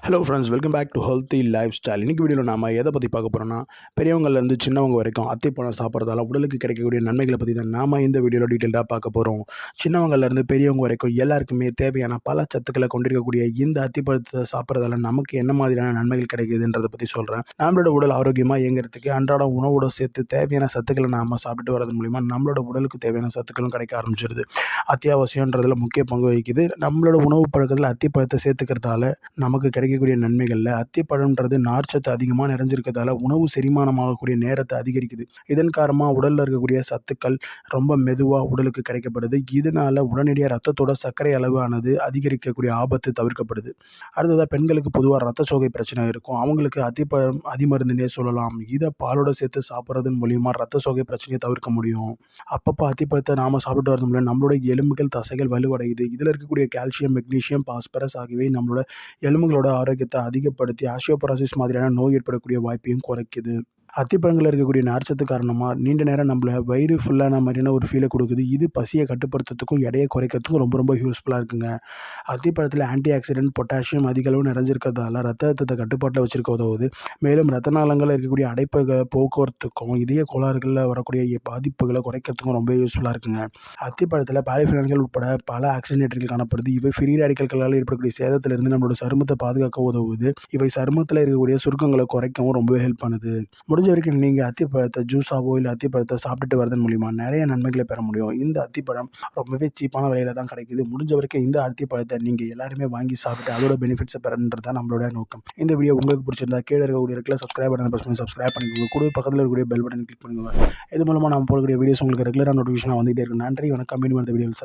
Hello friends, welcome back to healthy lifestyle. இன்றைக்கி வீடியோவில் நாம் எதை பற்றி பார்க்க போகிறோம்னா, பெரியவங்கள்லேருந்து சின்னவங்க வரைக்கும் அத்திப்பழம் சாப்பிட்றதால உடலுக்கு கிடைக்கக்கூடிய நன்மைகளை பற்றி தான் நாம் இந்த வீடியோவில் டீட்டெயிலாக பார்க்க போகிறோம். சின்னவங்கள்லேருந்து பெரியவங்க வரைக்கும் எல்லாருக்குமே தேவையான பல சத்துக்களை கொண்டிருக்கக்கூடிய இந்த அத்திப்பழத்தை சாப்பிட்றதால நமக்கு என்ன மாதிரியான நன்மைகள் கிடைக்குதுன்றதை பற்றி சொல்கிறேன். நம்மளோட உடல் ஆரோக்கியமாக இயங்கிறதுக்கு அன்றாட உணவோடு சேர்த்து தேவையான சத்துக்களை நாம் சாப்பிட்டு வரது மூலிமா நம்மளோட உடலுக்கு தேவையான சத்துக்களும் கிடைக்க ஆரம்பிச்சிருது. அத்தியாவசியன்றதில் முக்கிய பங்கு வகிக்குது. நம்மளோட உணவு பழக்கத்தில் அத்திப்பழத்தை சேர்த்துக்கிறதால நமக்கு கிடைக்கக்கூடிய நன்மைகளில் அத்திப்பழம்ன்றது நார்ச்சத்து அதிகமாக நிறைஞ்சிருக்கிறதால உணவு செரிமானமாகக்கூடிய நேரத்தை அதிகரிக்குது. இதன் காரணமாக உடலில் இருக்கக்கூடிய சத்துக்கள் ரொம்ப மெதுவாக உடலுக்கு கிடைக்கப்படுது. இதனால் உடனடியாக ரத்தத்தோட சர்க்கரை அளவானது அதிகரிக்கக்கூடிய ஆபத்து தவிர்க்கப்படுது. அடுத்ததாக பெண்களுக்கு பொதுவாக ரத்த சோகை பிரச்சனை இருக்கும். அவங்களுக்கு அத்திப்பழம் அதிமருந்துனே சொல்லலாம். இதை பாலோட சேர்த்து சாப்பிட்றதன் மூலிமா ரத்த சோகை பிரச்சனையை தவிர்க்க முடியும். அப்பப்போ அத்திப்பழத்தை நாம் சாப்பிட்டு வரது மூலம் நம்மளோட எலும்புகள் தசைகள் வலுவடையுது. இதில் இருக்கக்கூடிய கால்சியம், மெக்னீசியம், பாஸ்பரஸ் ஆகியவை நம்மளோட எலும்புகளோட ஆரோக்கியத்தை அதிகப்படுத்தி ஆஸ்டியோபரோசிஸ் மாதிரியான நோய் ஏற்படக்கூடிய வாய்ப்பையும் குறைக்குது. அத்திப்பழங்களில் இருக்கக்கூடிய நார்ச்சத்து காரணமாக நீண்ட நேரம் நம்மளை வயிறு ஃபுல்லான மாதிரியான ஒரு ஃபீலை கொடுக்குது. இது பசியை கட்டுப்படுத்துறதுக்கும் எடையை குறைக்கிறதுக்கும் ரொம்ப ரொம்ப யூஸ்ஃபுல்லாக இருக்குங்க. அத்திப்பழத்தில் ஆன்டி ஆக்சிடென்ட், பொட்டாசியம் அதிக அளவு நிறைஞ்சிருக்கிறதால ரத்த அழுத்தத்தை கட்டுப்பாட்டில் வச்சிருக்க உதவுது. மேலும் ரத்த நாளங்களில் இருக்கக்கூடிய அடைப்பை போக்குவரத்துக்கும் இதய கோளாறுகளில் வரக்கூடிய பாதிப்புகளை குறைக்கிறதுக்கும் ரொம்ப யூஸ்ஃபுல்லாக இருக்குங்க. அத்திப்பழத்தில் பாலிஃபினால்கள் உட்பட பல ஆக்சிஜனேட்டர்கள் காணப்படுது. இவை ஃப்ரீ ரேடிக்கல்களால் ஏற்படக்கூடிய சேதத்திலிருந்து நம்மளோட சருமத்தை பாதுகாக்க உதவுது. இவை சருமத்தில் இருக்கக்கூடிய சுருக்கங்களை குறைக்கவும் ரொம்பவே ஹெல்ப் பண்ணுது. முடிஞ்ச வரைக்கும் நீங்கள் அத்திப்பழத்தை ஜூஸாவோ இல்லை அத்திப்பழத்தை சாப்பிட்டுட்டு வரதன் மூலிமா நிறைய நன்மைகளை பெற முடியும். இந்த அத்திப்பழம் ரொம்பவே சீப்பான விலையில தான் கிடைக்குது. முடிஞ்ச வரைக்கும் இந்த அத்திப்பழத்தை நீங்கள் எல்லாருமே வாங்கி சாப்பிட்டு அதோட பெனிஃபிட்ஸை பெறன்றது தான் நம்மளோட நோக்கம். இந்த வீடியோ உங்களுக்கு பிடிச்சிருந்தா கீழே இருக்கக்கூடிய ரெகுலர் சப்ஸ்கிரைப் பட்டன் ப்ரெஸ் பண்ணி சப்ஸ்கிரைப் பண்ணிக்கோங்க. கூட பக்கத்தில் இருக்கக்கூடிய பெல் பட்டன் கிளிக் பண்ணிக்கோங்க. இது மூலமாக நம்ம போடக்கூடிய வீடியோஸ் உங்களுக்கு ரெகுலராக நோட்டிஃபிகேஷனாக வந்துகிட்டே இருக்கும். நன்றி, வணக்கம். மீண்டும் இந்த வீடியோவில்